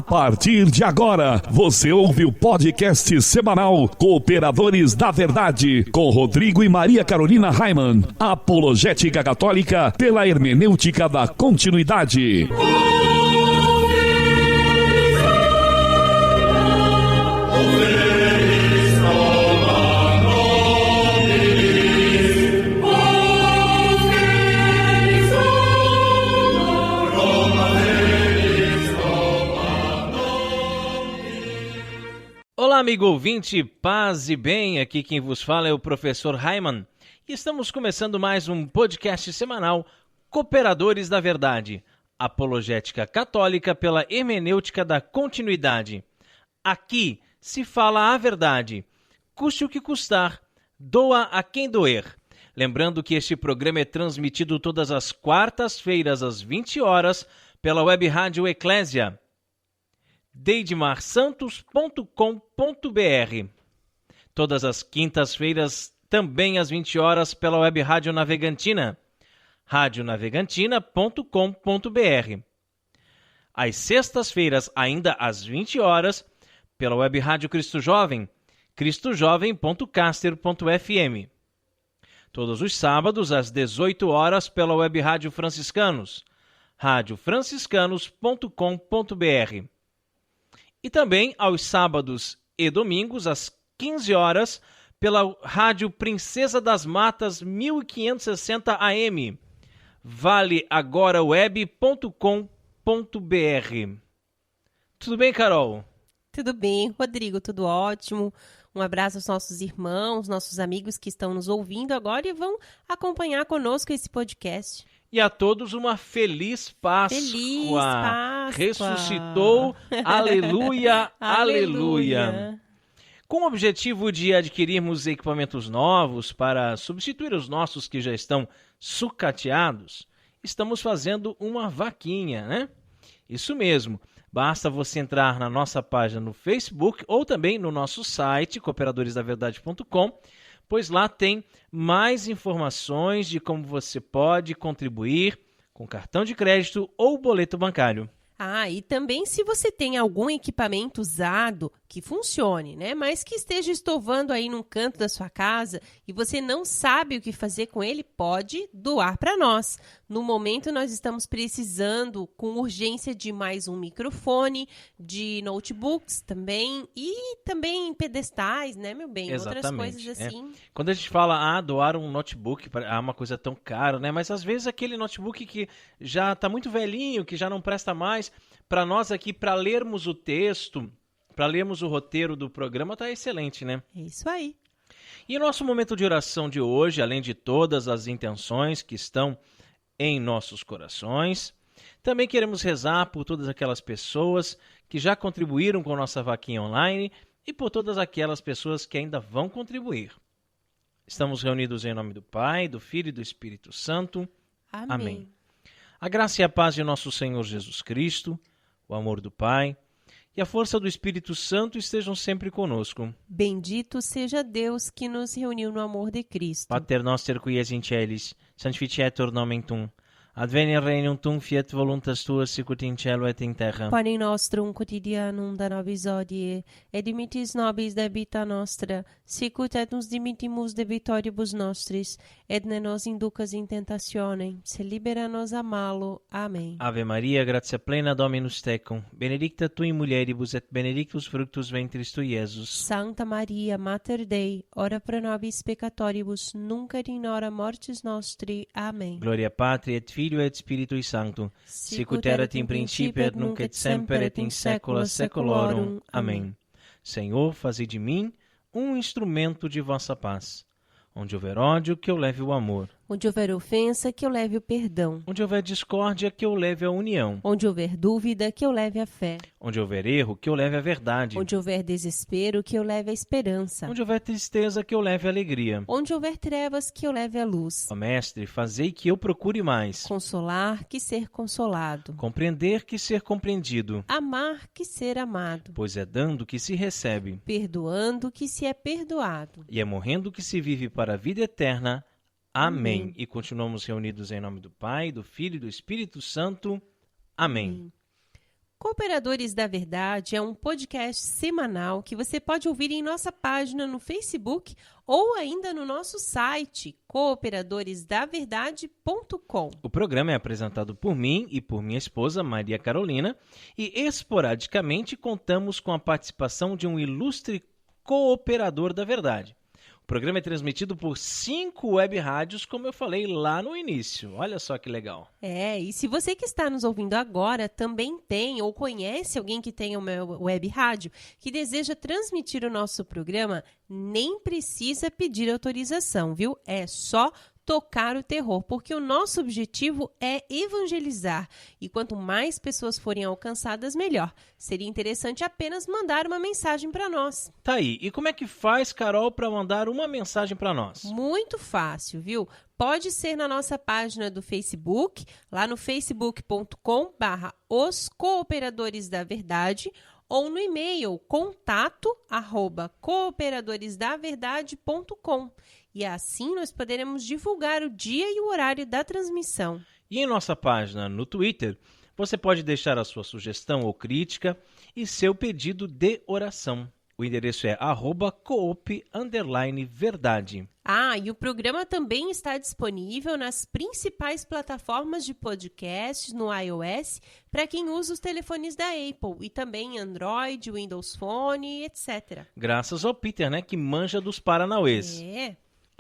A partir de agora, você ouve o podcast semanal Cooperadores da Verdade, com Rodrigo e Maria Carolina Raimann. Apologética católica pela hermenêutica da continuidade. Olá, amigo ouvinte, paz e bem, aqui quem vos fala é o professor Raimann e estamos começando mais um podcast semanal Cooperadores da Verdade, apologética católica pela hermenêutica da continuidade. Aqui se fala a verdade, custe o que custar, doa a quem doer. Lembrando que este programa é transmitido todas as quartas-feiras às 20 horas pela web rádio Eclésia. deidmarsantos.com.br. Todas as quintas-feiras, também às 20 horas, pela web Rádio Navegantina, radionavegantina.com.br. Às sextas-feiras, ainda às 20 horas, pela web Rádio Cristo Jovem, cristojovem.caster.fm. Todos os sábados, às 18 horas, pela web Rádio Franciscanos, radiofranciscanos.com.br. E também aos sábados e domingos, às 15 horas, pela Rádio Princesa das Matas 1560 AM, valeagora.web.com.br. Tudo bem, Carol? Tudo bem, Rodrigo, tudo ótimo. Um abraço aos nossos irmãos, nossos amigos que estão nos ouvindo agora e vão acompanhar conosco esse podcast. E a todos uma feliz Páscoa. Feliz Páscoa. Ressuscitou, aleluia, aleluia. Com o objetivo de adquirirmos equipamentos novos para substituir os nossos que já estão sucateados, estamos fazendo uma vaquinha, né? Isso mesmo. Basta você entrar na nossa página no Facebook ou também no nosso site, cooperadoresdaverdade.com, pois lá tem mais informações de como você pode contribuir com cartão de crédito ou boleto bancário. E também se você tem algum equipamento usado que funcione, né? Mas que esteja estovando aí num canto da sua casa e você não sabe o que fazer com ele, pode doar para nós. No momento nós estamos precisando com urgência de mais um microfone, de notebooks também e também pedestais, né, meu bem? Exatamente. Outras coisas assim. Quando a gente fala, doar um notebook, uma coisa tão cara, né? Mas às vezes aquele notebook que já está muito velhinho, que já não presta mais, para nós aqui, para lermos o texto, para lermos o roteiro do programa, está excelente, né? É isso aí. E o nosso momento de oração de hoje, além de todas as intenções que estão em nossos corações, também queremos rezar por todas aquelas pessoas que já contribuíram com nossa vaquinha online e por todas aquelas pessoas que ainda vão contribuir. Estamos reunidos em nome do Pai, do Filho e do Espírito Santo. Amém. A graça e a paz de nosso Senhor Jesus Cristo, o amor do Pai e a força do Espírito Santo estejam sempre conosco. Bendito seja Deus que nos reuniu no amor de Cristo. Pater noster qui es in celis, sanctificetur nomen tuum. Adveniat regnum tuum, fiat voluntas tua, sicut in cielo et in terra. Pane nostrum quotidianum da nobis hodie, et dimittis nobis debita nostra, sicut et nos dimittimus debitoribus nostris, et ne nos inducas in tentationem, se libera nos a malo. Amém. Ave Maria, gratia plena Dominus tecum, benedicta tu in mulieribus et benedictus fructus ventris tui, Iesus. Santa Maria, Mater Dei, ora pro nobis peccatoribus, nunc et in hora mortis nostri. Amém. Gloria Patri et Filio et Spiritui Sancto, sicut erat in principio et nunc et semper et in saecula saeculorum. Amém. Senhor, fazei de mim um instrumento de vossa paz. Onde houver ódio, que eu leve o amor. Onde houver ofensa, que eu leve o perdão. Onde houver discórdia, que eu leve a união. Onde houver dúvida, que eu leve a fé. Onde houver erro, que eu leve a verdade. Onde houver desespero, que eu leve a esperança. Onde houver tristeza, que eu leve a alegria. Onde houver trevas, que eu leve a luz. Ó Mestre, fazei que eu procure mais. Consolar, que ser consolado. Compreender, que ser compreendido. Amar, que ser amado. Pois é dando que se recebe. Perdoando, que se é perdoado. E é morrendo que se vive para a vida eterna. Amém. E continuamos reunidos em nome do Pai, do Filho e do Espírito Santo. Amém. Cooperadores da Verdade é um podcast semanal que você pode ouvir em nossa página no Facebook ou ainda no nosso site, cooperadoresdaverdade.com. O programa é apresentado por mim e por minha esposa, Maria Carolina, e esporadicamente contamos com a participação de um ilustre cooperador da verdade. O programa é transmitido por 5 web rádios, como eu falei lá no início. Olha só que legal. E se você que está nos ouvindo agora também tem ou conhece alguém que tem uma web rádio que deseja transmitir o nosso programa, nem precisa pedir autorização, viu? É só tocar o terror, porque o nosso objetivo é evangelizar e quanto mais pessoas forem alcançadas, melhor. Seria interessante apenas mandar uma mensagem para nós. Tá aí. E como é que faz, Carol, para mandar uma mensagem para nós? Muito fácil, viu? Pode ser na nossa página do Facebook, lá no facebook.com/Os Cooperadores da Verdade, ou no e-mail contato@cooperadoresdaverdade.com. E assim nós poderemos divulgar o dia e o horário da transmissão. E em nossa página no Twitter, você pode deixar a sua sugestão ou crítica e seu pedido de oração. O endereço é @coop_verdade. E o programa também está disponível nas principais plataformas de podcast no iOS para quem usa os telefones da Apple e também Android, Windows Phone, etc. Graças ao Peter, que manja dos paranauês.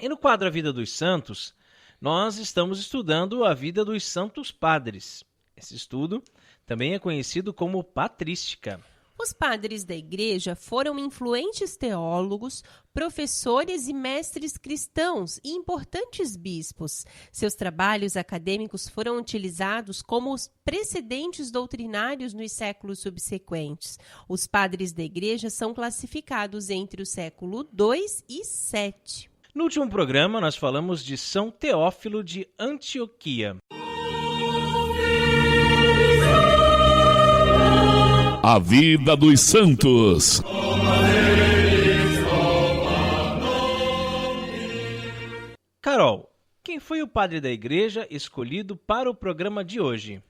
E no quadro A Vida dos Santos, nós estamos estudando a vida dos santos padres. Esse estudo também é conhecido como patrística. Os padres da igreja foram influentes teólogos, professores e mestres cristãos e importantes bispos. Seus trabalhos acadêmicos foram utilizados como os precedentes doutrinários nos séculos subsequentes. Os padres da igreja são classificados entre o século II e VII. No último programa, nós falamos de São Teófilo de Antioquia. A vida dos santos. Carol, quem foi o padre da igreja escolhido para o programa de hoje?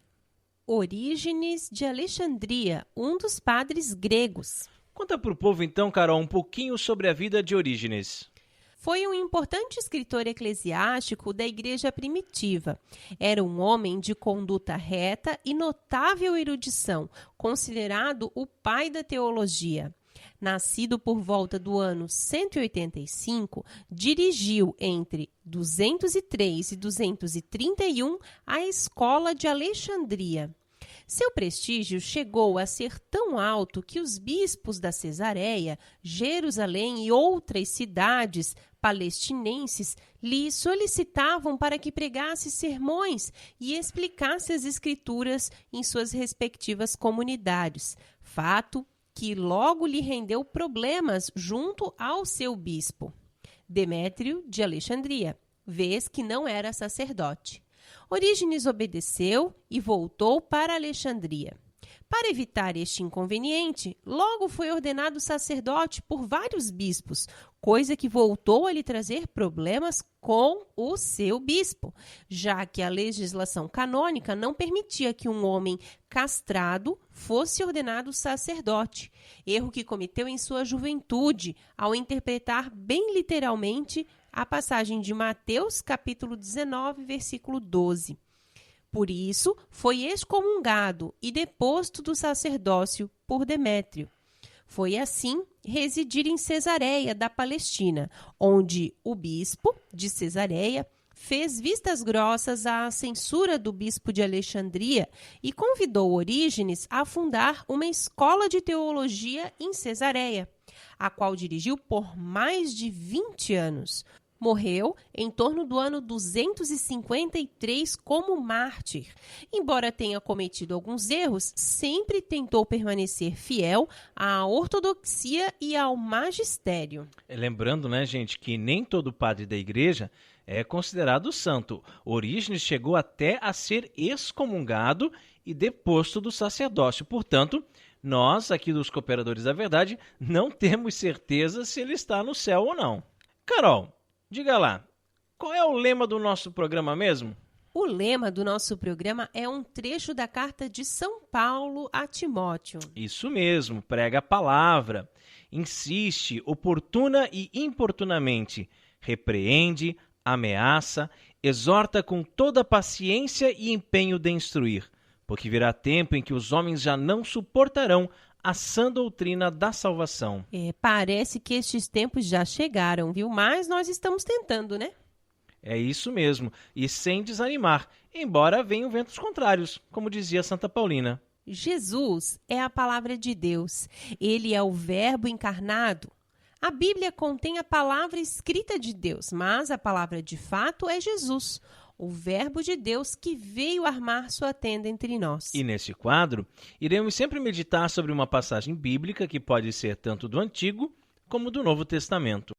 Orígenes de Alexandria, um dos padres gregos. Conta para o povo então, Carol, um pouquinho sobre a vida de Orígenes. Foi um importante escritor eclesiástico da igreja primitiva. Era um homem de conduta reta e notável erudição, considerado o pai da teologia. Nascido por volta do ano 185, dirigiu entre 203 e 231 a Escola de Alexandria. Seu prestígio chegou a ser tão alto que os bispos da Cesareia, Jerusalém e outras cidades palestinenses lhe solicitavam para que pregasse sermões e explicasse as escrituras em suas respectivas comunidades, fato que logo lhe rendeu problemas junto ao seu bispo, Demétrio de Alexandria, vez que não era sacerdote. Orígenes obedeceu e voltou para Alexandria. Para evitar este inconveniente, logo foi ordenado sacerdote por vários bispos, coisa que voltou a lhe trazer problemas com o seu bispo, já que a legislação canônica não permitia que um homem castrado fosse ordenado sacerdote, erro que cometeu em sua juventude ao interpretar bem literalmente a passagem de Mateus, capítulo 19, versículo 12. Por isso, foi excomungado e deposto do sacerdócio por Demétrio. Foi assim residir em Cesareia da Palestina, onde o bispo de Cesareia fez vistas grossas à censura do bispo de Alexandria e convidou Orígenes a fundar uma escola de teologia em Cesareia, a qual dirigiu por mais de 20 anos. Morreu em torno do ano 253 como mártir. Embora tenha cometido alguns erros, sempre tentou permanecer fiel à ortodoxia e ao magistério. Lembrando, gente, que nem todo padre da igreja é considerado santo. Orígenes chegou até a ser excomungado e deposto do sacerdócio. Portanto, nós, aqui dos Cooperadores da Verdade, não temos certeza se ele está no céu ou não. Carol, diga lá, qual é o lema do nosso programa mesmo? O lema do nosso programa é um trecho da carta de São Paulo a Timóteo. Isso mesmo, prega a palavra, insiste oportuna e importunamente, repreende, ameaça, exorta com toda paciência e empenho de instruir, porque virá tempo em que os homens já não suportarão a sã doutrina da salvação. Parece que estes tempos já chegaram, viu? Mas nós estamos tentando, né? É isso mesmo, e sem desanimar, embora venham ventos contrários, como dizia Santa Paulina. Jesus é a palavra de Deus. Ele é o Verbo encarnado. A Bíblia contém a palavra escrita de Deus, mas a palavra de fato é Jesus, o Verbo de Deus que veio armar sua tenda entre nós. E nesse quadro, iremos sempre meditar sobre uma passagem bíblica que pode ser tanto do Antigo como do Novo Testamento.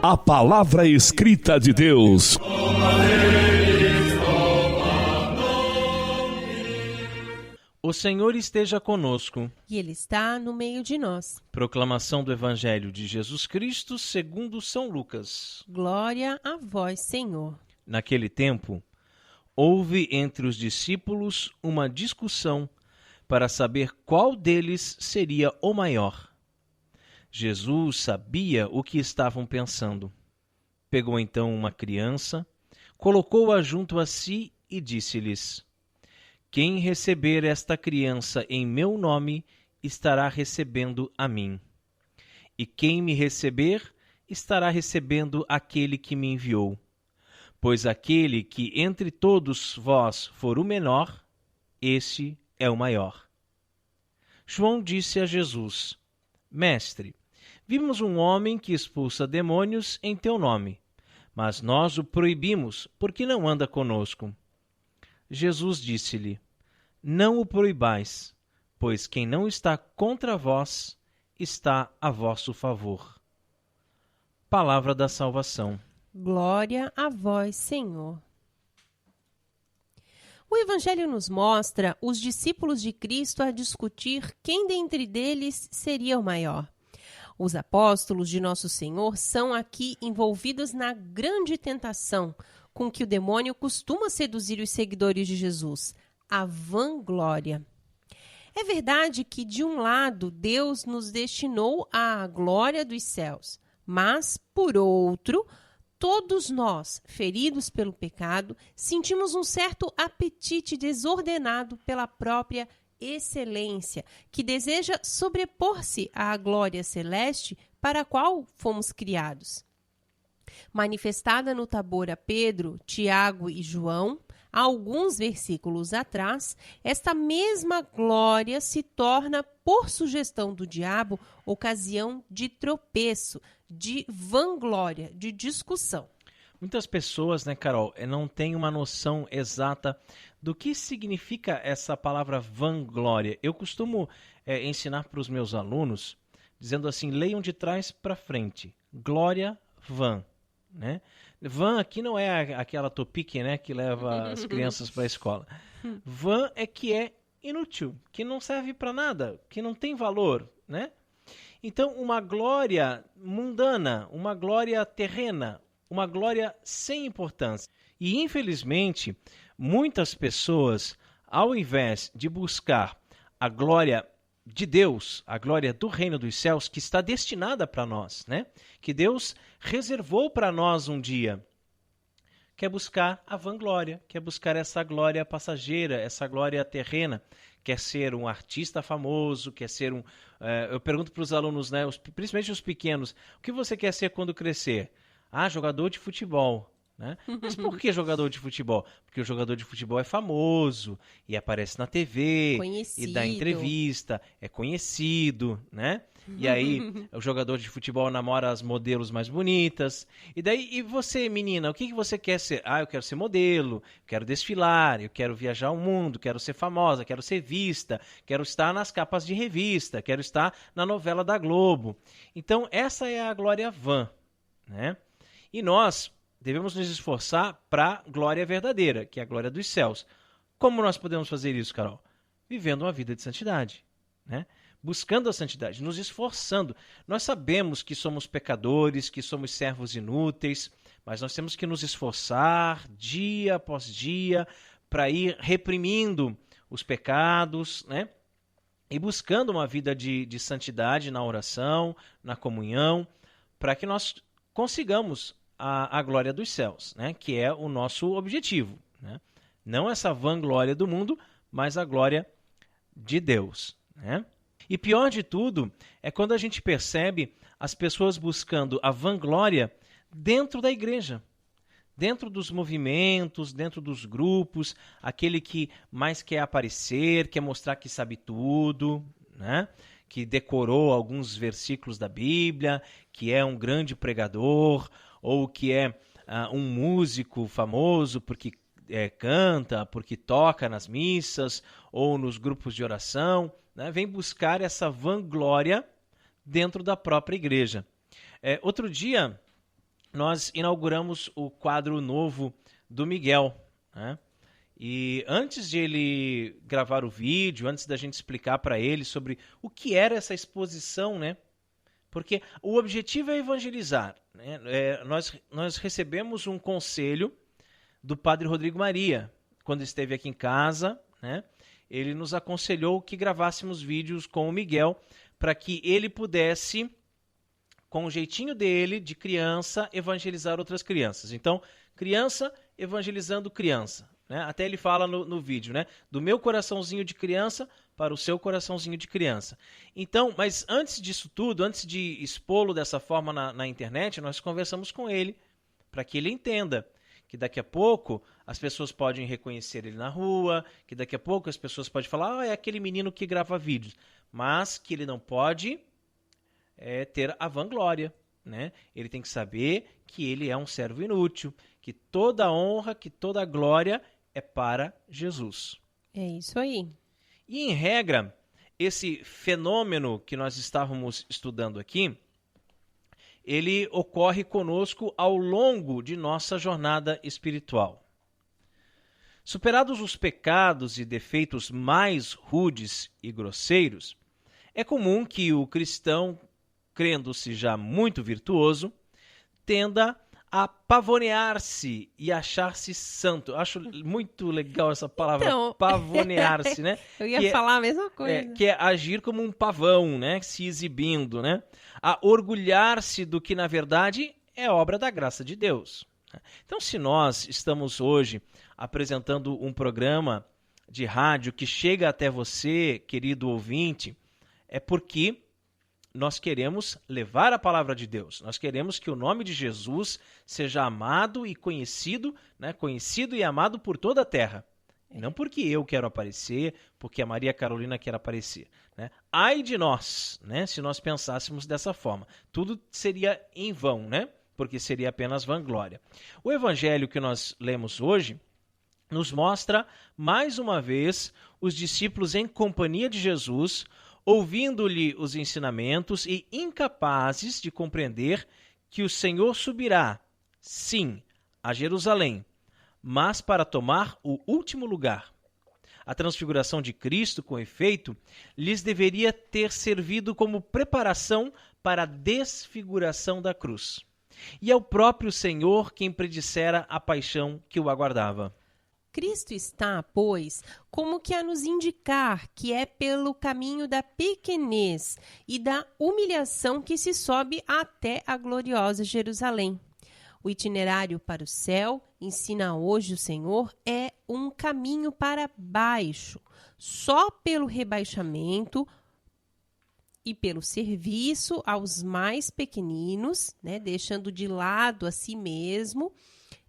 A palavra escrita de Deus. O Senhor esteja conosco. E Ele está no meio de nós. Proclamação do Evangelho de Jesus Cristo segundo São Lucas. Glória a vós, Senhor. Naquele tempo, houve entre os discípulos uma discussão para saber qual deles seria o maior. Jesus sabia o que estavam pensando. Pegou então uma criança, colocou-a junto a si e disse-lhes: Quem receber esta criança em meu nome, estará recebendo a mim. E quem me receber, estará recebendo aquele que me enviou. Pois aquele que entre todos vós for o menor, esse é o maior. João disse a Jesus: Mestre, vimos um homem que expulsa demônios em teu nome, mas nós o proibimos porque não anda conosco. Jesus disse-lhe: Não o proibais, pois quem não está contra vós, está a vosso favor. Palavra da salvação. Glória a vós, Senhor. O Evangelho nos mostra os discípulos de Cristo a discutir quem dentre deles seria o maior. Os apóstolos de Nosso Senhor são aqui envolvidos na grande tentação com que o demônio costuma seduzir os seguidores de Jesus, a vanglória. É verdade que, de um lado, Deus nos destinou à glória dos céus, mas, por outro, todos nós, feridos pelo pecado, sentimos um certo apetite desordenado pela própria excelência, que deseja sobrepor-se à glória celeste para a qual fomos criados. Manifestada no Tabor a Pedro, Tiago e João, há alguns versículos atrás, esta mesma glória se torna, por sugestão do diabo, ocasião de tropeço, de vanglória, de discussão. Muitas pessoas, né, Carol, não têm uma noção exata do que significa essa palavra vanglória. Eu costumo ensinar para os meus alunos, dizendo assim, leiam de trás para frente. Glória, van. Né? Van aqui não é aquela topique, né, que leva as crianças para a escola. Van é que é inútil, que não serve para nada, que não tem valor, né? Então, uma glória mundana, uma glória terrena, uma glória sem importância. E, infelizmente, muitas pessoas, ao invés de buscar a glória de Deus, a glória do reino dos céus, que está destinada para nós, né? Que Deus reservou para nós um dia, quer buscar a vanglória, quer buscar essa glória passageira, essa glória terrena, quer ser um artista famoso, quer ser um... eu pergunto para os alunos, né, principalmente os pequenos, o que você quer ser quando crescer? Ah, jogador de futebol. Né? Mas por que jogador de futebol? Porque o jogador de futebol é famoso e aparece na TV, conhecido. E dá entrevista, é conhecido, né? E aí o jogador de futebol namora as modelos mais bonitas. E daí, e você, menina, o que você quer ser? Ah, eu quero ser modelo, quero desfilar, eu quero viajar o mundo, quero ser famosa, quero ser vista, quero estar nas capas de revista, quero estar na novela da Globo. Então, essa é a glória vã, né? E nós devemos nos esforçar para a glória verdadeira, que é a glória dos céus. Como nós podemos fazer isso, Carol? Vivendo uma vida de santidade, né? buscando a santidade, nos esforçando. Nós sabemos que somos pecadores, que somos servos inúteis, mas nós temos que nos esforçar dia após dia para ir reprimindo os pecados, né? E buscando uma vida de santidade na oração, na comunhão, para que nós consigamos a glória dos céus, né? Que é o nosso objetivo, né? Não essa vanglória do mundo, mas a glória de Deus, né? E pior de tudo é quando a gente percebe as pessoas buscando a vanglória dentro da igreja, dentro dos movimentos, dentro dos grupos, aquele que mais quer aparecer, quer mostrar que sabe tudo, né? Que decorou alguns versículos da Bíblia, que é um grande pregador, ou que é um músico famoso porque canta, porque toca nas missas ou nos grupos de oração, né? Vem buscar essa vanglória dentro da própria igreja. Outro dia, nós inauguramos o quadro novo do Miguel, né? E antes de ele gravar o vídeo, antes da gente explicar para ele sobre o que era essa exposição, né? Porque o objetivo é evangelizar, né? Nós recebemos um conselho do Padre Rodrigo Maria, quando esteve aqui em casa, né? Ele nos aconselhou que gravássemos vídeos com o Miguel para que ele pudesse, com o jeitinho dele, de criança, evangelizar outras crianças. Então, criança evangelizando criança, né? Até ele fala no vídeo, né? Do meu coraçãozinho de criança para o seu coraçãozinho de criança. Então, mas antes disso tudo, antes de expô-lo dessa forma na internet, nós conversamos com ele para que ele entenda que daqui a pouco as pessoas podem reconhecer ele na rua, que daqui a pouco as pessoas podem falar, é aquele menino que grava vídeos, mas que ele não pode ter a vanglória, né? Ele tem que saber que ele é um servo inútil, que toda a honra, que toda a glória é para Jesus. É isso aí. E, em regra, esse fenômeno que nós estávamos estudando aqui, ele ocorre conosco ao longo de nossa jornada espiritual. Superados os pecados e defeitos mais rudes e grosseiros, é comum que o cristão, crendo-se já muito virtuoso, tenda a pavonear-se e achar-se santo. Acho muito legal essa palavra, então, pavonear-se, né? Eu ia falar a mesma coisa. Que é agir como um pavão, né? Se exibindo, né? A orgulhar-se do que, na verdade, é obra da graça de Deus. Então, se nós estamos hoje apresentando um programa de rádio que chega até você, querido ouvinte, é porque nós queremos levar a palavra de Deus. Nós queremos que o nome de Jesus seja amado e conhecido, né? Conhecido e amado por toda a terra. Não porque eu quero aparecer, porque a Maria Carolina quer aparecer, né? Ai de nós, né? Se nós pensássemos dessa forma. Tudo seria em vão, né? Porque seria apenas vanglória. O evangelho que nós lemos hoje nos mostra, mais uma vez, os discípulos em companhia de Jesus, ouvindo-lhe os ensinamentos e incapazes de compreender que o Senhor subirá, sim, a Jerusalém, mas para tomar o último lugar. A transfiguração de Cristo, com efeito, lhes deveria ter servido como preparação para a desfiguração da cruz. E é o próprio Senhor quem predissera a paixão que o aguardava. Cristo está, pois, como que a nos indicar que é pelo caminho da pequenez e da humilhação que se sobe até a gloriosa Jerusalém. O itinerário para o céu, ensina hoje o Senhor, é um caminho para baixo. Só pelo rebaixamento e pelo serviço aos mais pequeninos, né, deixando de lado a si mesmo,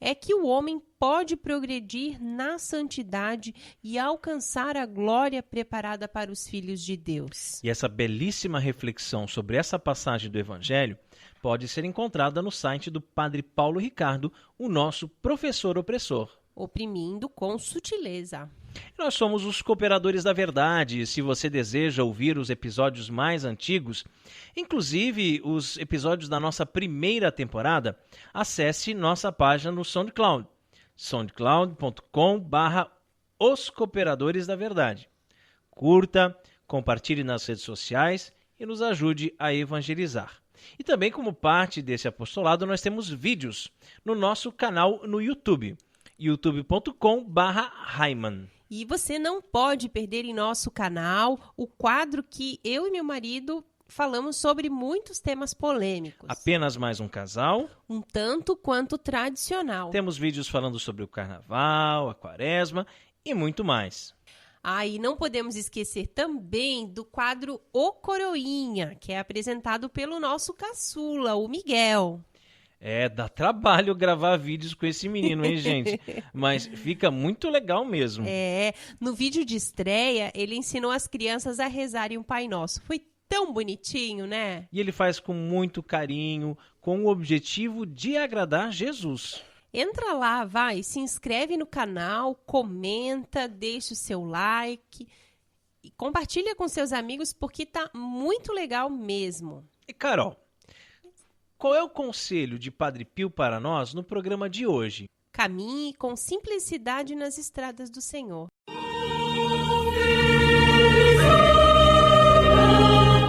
é que o homem pode progredir na santidade e alcançar a glória preparada para os filhos de Deus. E essa belíssima reflexão sobre essa passagem do Evangelho pode ser encontrada no site do Padre Paulo Ricardo, o nosso professor opressor. Oprimindo com sutileza. Nós somos os Cooperadores da Verdade. Se você deseja ouvir os episódios mais antigos, inclusive os episódios da nossa primeira temporada, acesse nossa página no SoundCloud, soundcloud.com/Os Cooperadores da Verdade. Curta, compartilhe nas redes sociais e nos ajude a evangelizar. E também, como parte desse apostolado, nós temos vídeos no nosso canal no YouTube, youtube.com/Heimann. E você não pode perder em nosso canal o quadro que eu e meu marido falamos sobre muitos temas polêmicos. Apenas mais um casal. Um tanto quanto tradicional. Temos vídeos falando sobre o carnaval, a quaresma e muito mais. E não podemos esquecer também do quadro O Coroinha, que é apresentado pelo nosso caçula, o Miguel. Dá trabalho gravar vídeos com esse menino, hein, gente? Mas fica muito legal mesmo. No vídeo de estreia, ele ensinou as crianças a rezarem o Pai Nosso. Foi tão bonitinho, né? E ele faz com muito carinho, com o objetivo de agradar Jesus. Entra lá, vai, se inscreve no canal, comenta, deixa o seu like e compartilha com seus amigos porque tá muito legal mesmo. E Carol, qual é o conselho de Padre Pio para nós no programa de hoje? Caminhe com simplicidade nas estradas do Senhor.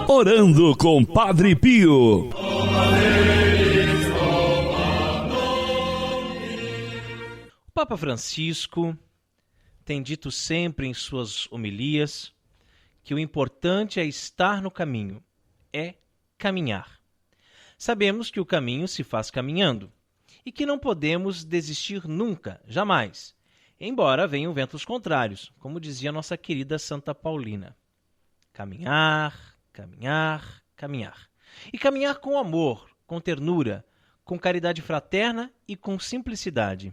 Orando com Padre Pio. O Papa Francisco tem dito sempre em suas homilias que o importante é estar no caminho, é caminhar. Sabemos que o caminho se faz caminhando e que não podemos desistir nunca, jamais, embora venham ventos contrários, como dizia nossa querida Santa Paulina. Caminhar, caminhar, caminhar. E caminhar com amor, com ternura, com caridade fraterna e com simplicidade.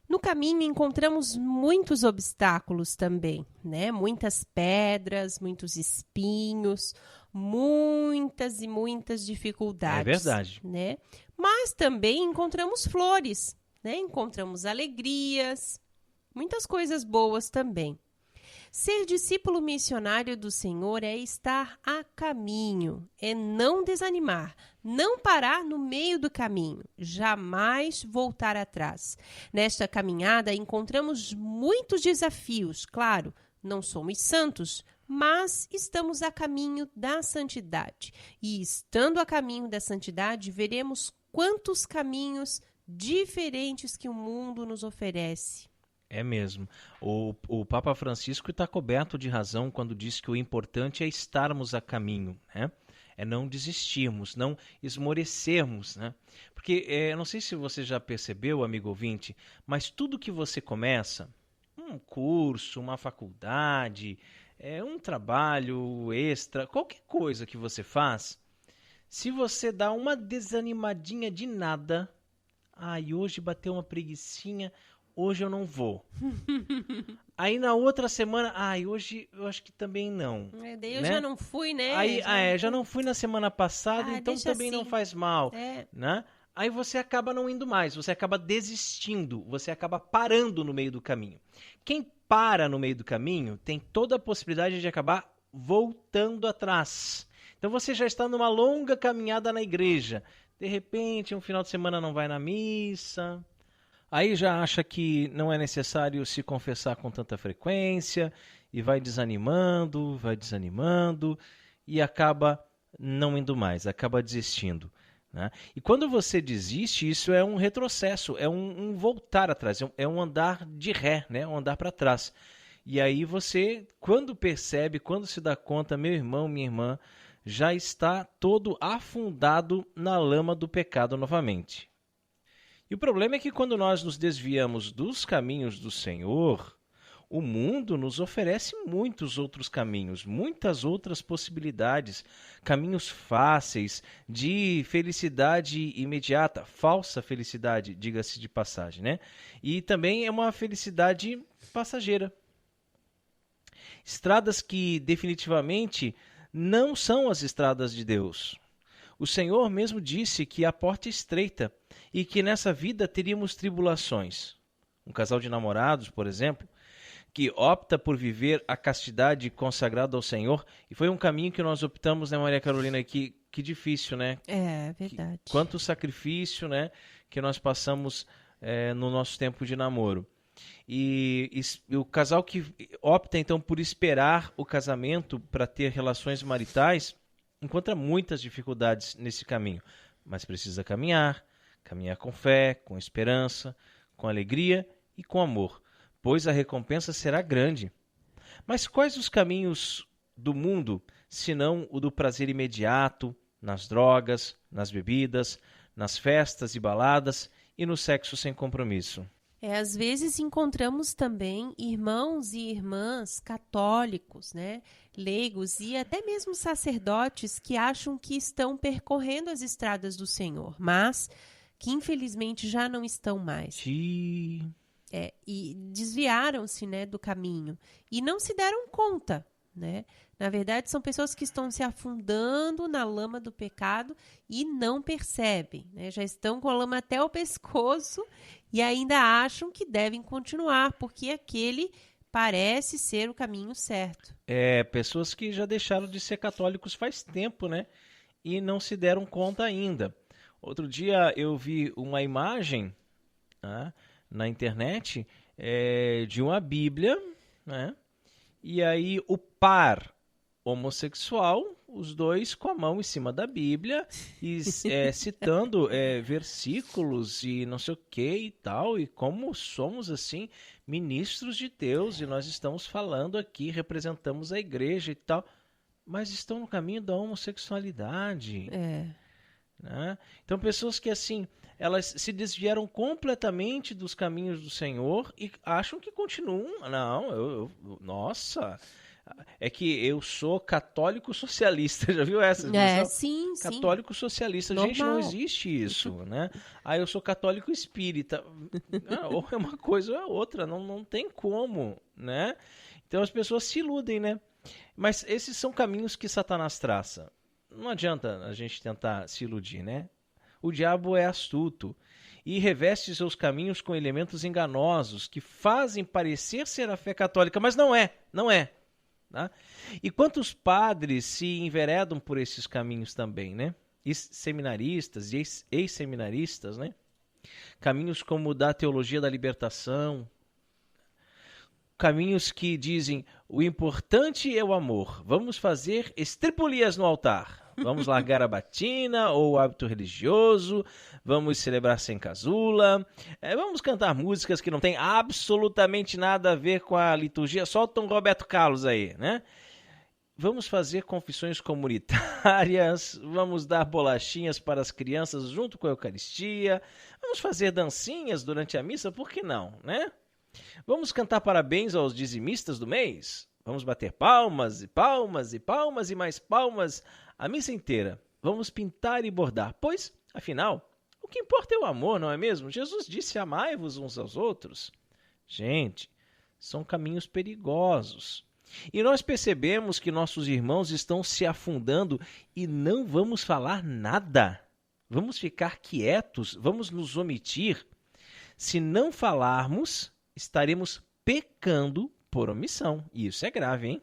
No caminho encontramos muitos obstáculos também, né? Muitas pedras, muitos espinhos, muitas e muitas dificuldades. É verdade. Né? Mas também encontramos flores, né? Encontramos alegrias, muitas coisas boas também. Ser discípulo missionário do Senhor é estar a caminho, é não desanimar, não parar no meio do caminho, jamais voltar atrás. Nesta caminhada encontramos muitos desafios, claro, não somos santos, mas estamos a caminho da santidade. E estando a caminho da santidade, veremos quantos caminhos diferentes que o mundo nos oferece. É mesmo. O Papa Francisco está coberto de razão quando diz que o importante é estarmos a caminho, né? É não desistirmos, não esmorecermos, né? Porque, não sei se você já percebeu, amigo ouvinte, mas tudo que você começa, um curso, uma faculdade, um trabalho extra, qualquer coisa que você faz, se você dá uma desanimadinha de nada, hoje bateu uma preguicinha, hoje eu não vou. Aí na outra semana, hoje eu acho que também não. Daí eu já não fui, né? Já não fui na semana passada, então também assim. não faz mal. Né? Aí você acaba não indo mais, você acaba desistindo, você acaba parando no meio do caminho. Quem para no meio do caminho tem toda a possibilidade de acabar voltando atrás. Então você já está numa longa caminhada na igreja. De repente, um final de semana não vai na missa. Aí já acha que não é necessário se confessar com tanta frequência e vai desanimando e acaba não indo mais, acaba desistindo. Né? E quando você desiste, isso é um retrocesso, é um voltar atrás, é um andar de ré, né? Um andar para trás. E aí você, quando percebe, quando se dá conta, meu irmão, minha irmã, já está todo afundado na lama do pecado novamente. E o problema é que quando nós nos desviamos dos caminhos do Senhor, o mundo nos oferece muitos outros caminhos, muitas outras possibilidades, caminhos fáceis de felicidade imediata, falsa felicidade, diga-se de passagem, né? E também é uma felicidade passageira. Estradas que definitivamente não são as estradas de Deus. O Senhor mesmo disse que a porta é estreita e que nessa vida teríamos tribulações. Um casal de namorados, por exemplo, que opta por viver a castidade consagrada ao Senhor, e foi um caminho que nós optamos, né, Maria Carolina, que difícil, né? É verdade. Quanto sacrifício, né, que nós passamos no nosso tempo de namoro. E o casal que opta, então, por esperar o casamento para ter relações maritais, encontra muitas dificuldades nesse caminho. Mas precisa caminhar com fé, com esperança, com alegria e com amor, pois a recompensa será grande. Mas quais os caminhos do mundo, senão o do prazer imediato, nas drogas, nas bebidas, nas festas e baladas e no sexo sem compromisso? Às vezes encontramos também irmãos e irmãs católicos, né, leigos e até mesmo sacerdotes que acham que estão percorrendo as estradas do Senhor, mas que infelizmente já não estão mais. E desviaram-se, né, do caminho e não se deram conta, né? Na verdade, são pessoas que estão se afundando na lama do pecado e não percebem, né? Já estão com a lama até o pescoço e ainda acham que devem continuar, porque aquele parece ser o caminho certo. Pessoas que já deixaram de ser católicos faz tempo, né? E não se deram conta ainda. Outro dia eu vi uma imagem, né, na internet de uma Bíblia, né? E aí o par homossexual, os dois com a mão em cima da Bíblia e citando versículos e não sei o que e tal, e como somos assim ministros de Deus e nós estamos falando aqui, representamos a igreja e tal, mas estão no caminho da homossexualidade. Né? Então pessoas que assim, elas se desviaram completamente dos caminhos do Senhor e acham que continuam. Não, nossa, é que eu sou católico socialista, já viu essa? Sim. Católico socialista, Normal. gente, não existe isso, né? Eu sou católico espírita, ou é uma coisa ou é outra, não tem como, né? Então as pessoas se iludem, né? Mas esses são caminhos que Satanás traça. Não adianta a gente tentar se iludir, né? O diabo é astuto e reveste seus caminhos com elementos enganosos que fazem parecer ser a fé católica, mas não é. Tá? E quantos padres se enveredam por esses caminhos também, né? Seminaristas e ex-seminaristas, né? Caminhos como o da teologia da libertação, caminhos que dizem o importante é o amor, vamos fazer estripulias no altar. Vamos largar a batina ou o hábito religioso, vamos celebrar sem casula, vamos cantar músicas que não tem absolutamente nada a ver com a liturgia, solta um Roberto Carlos aí, né? Vamos fazer confissões comunitárias, vamos dar bolachinhas para as crianças junto com a Eucaristia, vamos fazer dancinhas durante a missa, por que não, né? Vamos cantar parabéns aos dizimistas do mês, vamos bater palmas e palmas e palmas e mais palmas a missa inteira. Vamos pintar e bordar, pois, afinal, o que importa é o amor, não é mesmo? Jesus disse, amai-vos uns aos outros. Gente, são caminhos perigosos. E nós percebemos que nossos irmãos estão se afundando e não vamos falar nada. Vamos ficar quietos, vamos nos omitir. Se não falarmos, estaremos pecando por omissão. E isso é grave, hein?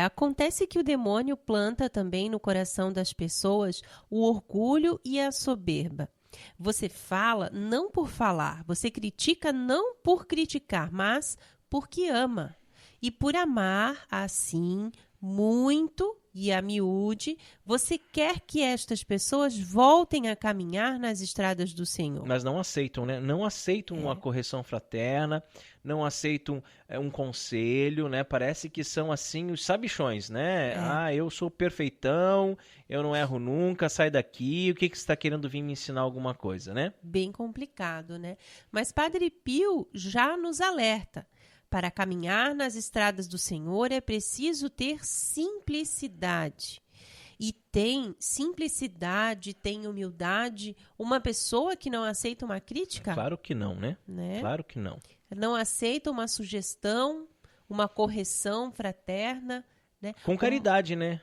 Acontece que o demônio planta também no coração das pessoas o orgulho e a soberba. Você fala não por falar, você critica não por criticar, mas porque ama. E por amar assim, muito e a miúde, você quer que estas pessoas voltem a caminhar nas estradas do Senhor. Mas não aceitam, né? Não aceitam uma correção fraterna, não aceitam um conselho, né? Parece que são assim os sabichões, né? Eu sou perfeitão, eu não erro nunca, sai daqui, o que você está querendo vir me ensinar alguma coisa, né? Bem complicado, né? Mas Padre Pio já nos alerta. Para caminhar nas estradas do Senhor é preciso ter simplicidade. E tem simplicidade, tem humildade uma pessoa que não aceita uma crítica? Claro que não, né? Claro que não. Não aceita uma sugestão, uma correção fraterna, né? Com caridade, né?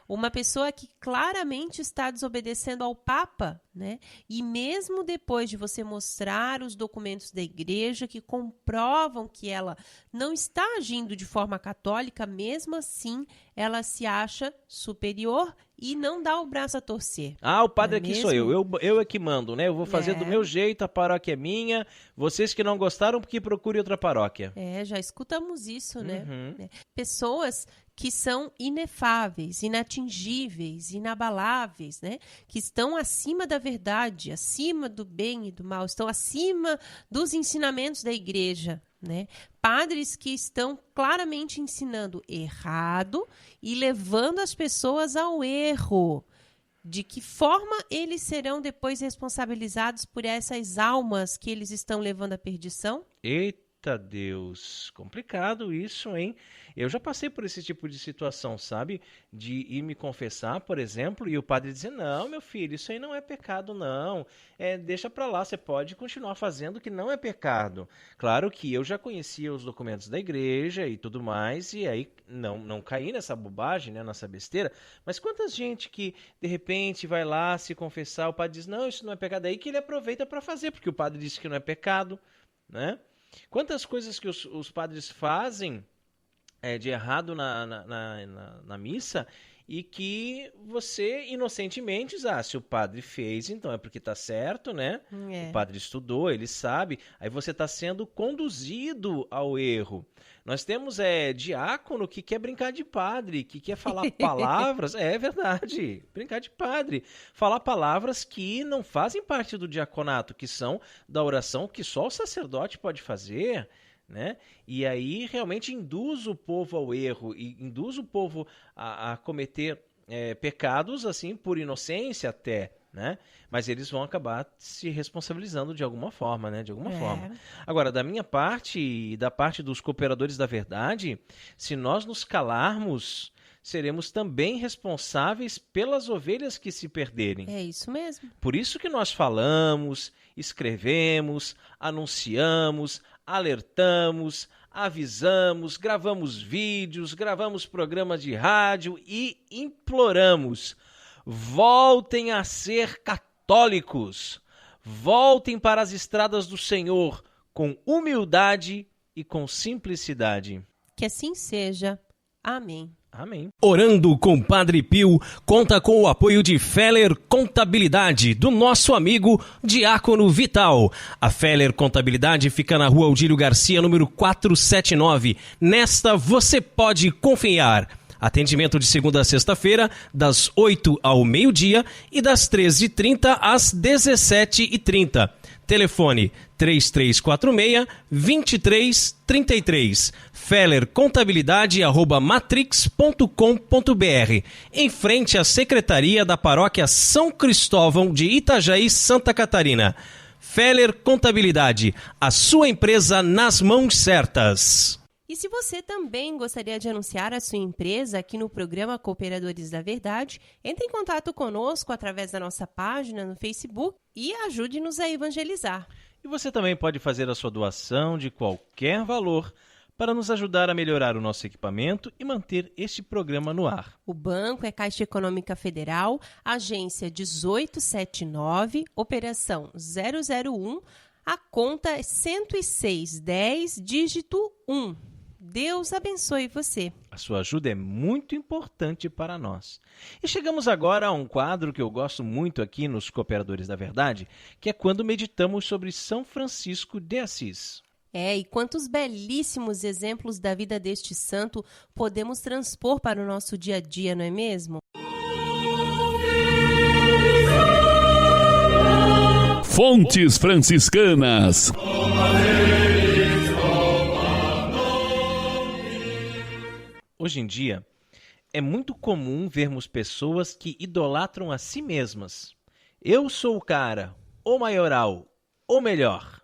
Uma pessoa que claramente está desobedecendo ao Papa, né? E mesmo depois de você mostrar os documentos da igreja que comprovam que ela não está agindo de forma católica, mesmo assim ela se acha superior e não dá o braço a torcer. O padre Não é aqui sou eu é que mando, né? Eu vou fazer do meu jeito, a paróquia é minha, vocês que não gostaram, porque procure outra paróquia. Já escutamos isso, né? Uhum. Pessoas que são inefáveis, inatingíveis, inabaláveis, né? Que estão acima da verdade, acima do bem e do mal, estão acima dos ensinamentos da igreja, né? Padres que estão claramente ensinando errado e levando as pessoas ao erro. De que forma eles serão depois responsabilizados por essas almas que eles estão levando à perdição? Eita Deus, complicado isso, hein? Eu já passei por esse tipo de situação, sabe? De ir me confessar, por exemplo, e o padre dizer, não, meu filho, isso aí não é pecado, não. Deixa pra lá, você pode continuar fazendo que não é pecado. Claro que eu já conhecia os documentos da igreja e tudo mais, e aí não caí nessa bobagem, né, nessa besteira. Mas quanta gente que, de repente, vai lá se confessar, o padre diz, não, isso não é pecado, aí que ele aproveita para fazer, porque o padre disse que não é pecado, né? Quantas coisas que os padres fazem de errado na missa e que você inocentemente diz, se o padre fez, então é porque está certo, né? O padre estudou, ele sabe, aí você está sendo conduzido ao erro. Nós temos diácono que quer brincar de padre, que quer falar palavras, é verdade, brincar de padre, falar palavras que não fazem parte do diaconato, que são da oração que só o sacerdote pode fazer, né? E aí realmente induz o povo ao erro, e induz o povo a cometer pecados assim por inocência até, né? Mas eles vão acabar se responsabilizando de alguma forma, né? De alguma forma. Agora, da minha parte e da parte dos cooperadores da verdade, se nós nos calarmos, seremos também responsáveis pelas ovelhas que se perderem. É isso mesmo. Por isso que nós falamos, escrevemos, anunciamos, alertamos, avisamos, gravamos vídeos, gravamos programas de rádio e imploramos: voltem a ser católicos, voltem para as estradas do Senhor com humildade e com simplicidade. Que assim seja. Amém. Amém. Orando com Padre Pio conta com o apoio de Feller Contabilidade, do nosso amigo Diácono Vital. A Feller Contabilidade fica na Rua Aldílio Garcia, número 479. Nesta você pode confiar. Atendimento de segunda a sexta-feira, das 8 ao meio-dia e das 13h30 às 17h30. Telefone 3346-2333. fellercontabilidade@matrix.com.br. Em frente à Secretaria da Paróquia São Cristóvão de Itajaí, Santa Catarina. Feller Contabilidade, a sua empresa nas mãos certas. E se você também gostaria de anunciar a sua empresa aqui no programa Cooperadores da Verdade, entre em contato conosco através da nossa página no Facebook e ajude-nos a evangelizar. E você também pode fazer a sua doação de qualquer valor para nos ajudar a melhorar o nosso equipamento e manter este programa no ar. O banco é Caixa Econômica Federal, agência 1879, operação 001, a conta é 10610, dígito 1. Deus abençoe você. A sua ajuda é muito importante para nós. E chegamos agora a um quadro que eu gosto muito aqui nos Cooperadores da Verdade, que é quando meditamos sobre São Francisco de Assis. E quantos belíssimos exemplos da vida deste santo podemos transpor para o nosso dia a dia, não é mesmo? Fontes Franciscanas. Hoje em dia, é muito comum vermos pessoas que idolatram a si mesmas. Eu sou o cara, o maioral, o melhor.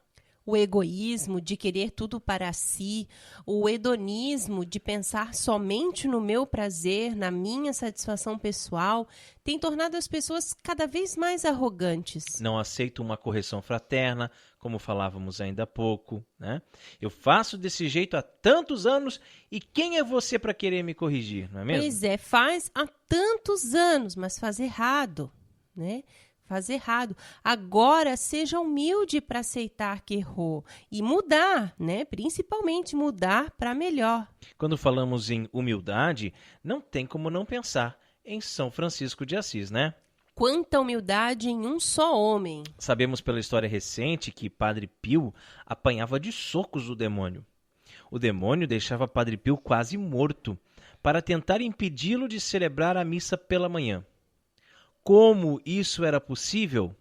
o egoísmo de querer tudo para si, o hedonismo de pensar somente no meu prazer, na minha satisfação pessoal, tem tornado as pessoas cada vez mais arrogantes. Não aceito uma correção fraterna, como falávamos ainda há pouco, né? Eu faço desse jeito há tantos anos e quem é você para querer me corrigir, não é mesmo? Pois é, faz há tantos anos, mas faz errado, né? Faz errado. Agora, seja humilde para aceitar que errou e mudar, né? Principalmente mudar para melhor. Quando falamos em humildade, não tem como não pensar em São Francisco de Assis, né? Quanta humildade em um só homem. Sabemos pela história recente que Padre Pio apanhava de socos o demônio. O demônio deixava Padre Pio quase morto para tentar impedi-lo de celebrar a missa pela manhã. Como isso era possível?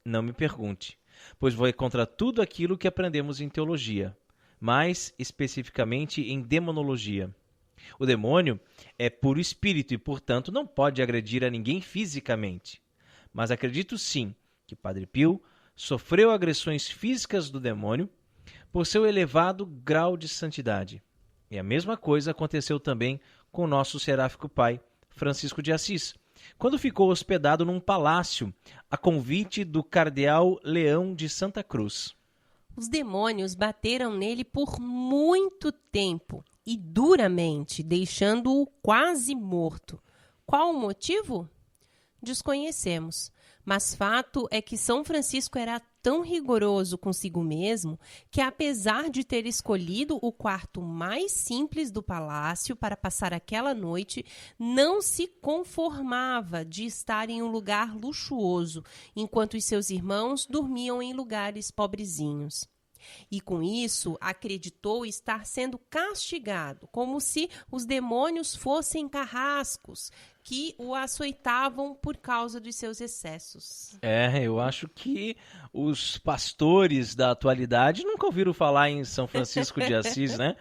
Não me pergunte, pois vai contra tudo aquilo que aprendemos em teologia, mais especificamente em demonologia. O demônio é puro espírito e, portanto, não pode agredir a ninguém fisicamente. Mas acredito sim que Padre Pio sofreu agressões físicas do demônio por seu elevado grau de santidade. E a mesma coisa aconteceu também com o nosso seráfico pai, Francisco de Assis, quando ficou hospedado num palácio, a convite do cardeal Leão de Santa Cruz. Os demônios bateram nele por muito tempo e duramente, deixando-o quase morto. Qual o motivo? Desconhecemos, mas fato é que São Francisco era tão rigoroso consigo mesmo que, apesar de ter escolhido o quarto mais simples do palácio para passar aquela noite, não se conformava de estar em um lugar luxuoso, enquanto os seus irmãos dormiam em lugares pobrezinhos. E com isso acreditou estar sendo castigado, como se os demônios fossem carrascos que o açoitavam por causa dos seus excessos. Eu acho que os pastores da atualidade nunca ouviram falar em São Francisco de Assis, né?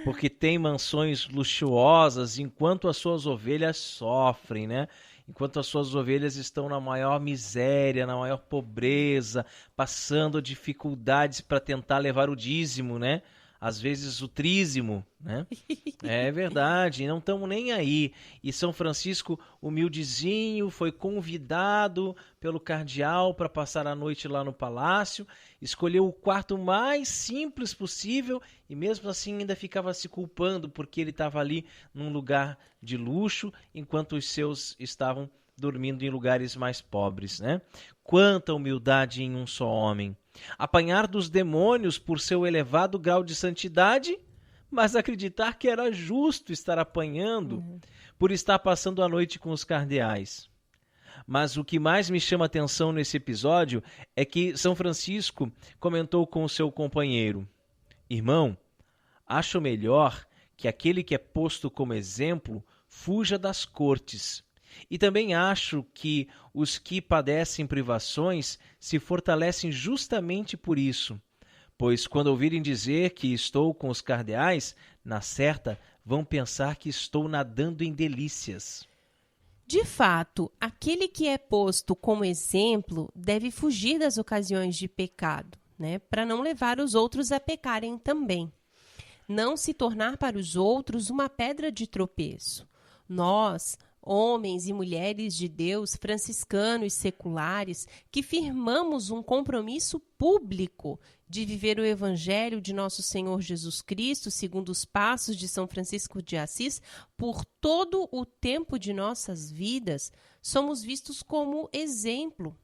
Porque tem mansões luxuosas enquanto as suas ovelhas sofrem, né? Enquanto as suas ovelhas estão na maior miséria, na maior pobreza, passando dificuldades para tentar levar o dízimo, né? Às vezes o trízimo, né? É verdade, não estamos nem aí. E São Francisco, humildezinho, foi convidado pelo cardeal para passar a noite lá no palácio, escolheu o quarto mais simples possível e mesmo assim ainda ficava se culpando porque ele estava ali num lugar de luxo, enquanto os seus estavam dormindo em lugares mais pobres, né? Quanta humildade em um só homem! Apanhar dos demônios por seu elevado grau de santidade, mas acreditar que era justo estar apanhando por estar passando a noite com os cardeais. Mas o que mais me chama atenção nesse episódio é que São Francisco comentou com o seu companheiro: irmão, acho melhor que aquele que é posto como exemplo fuja das cortes. E também acho que os que padecem privações se fortalecem justamente por isso, pois quando ouvirem dizer que estou com os cardeais, na certa vão pensar que estou nadando em delícias. De fato, aquele que é posto como exemplo deve fugir das ocasiões de pecado, né, para não levar os outros a pecarem também. Não se tornar para os outros uma pedra de tropeço. Nós, homens e mulheres de Deus, franciscanos seculares, que firmamos um compromisso público de viver o Evangelho de nosso Senhor Jesus Cristo, segundo os passos de São Francisco de Assis, por todo o tempo de nossas vidas, somos vistos como exemplo.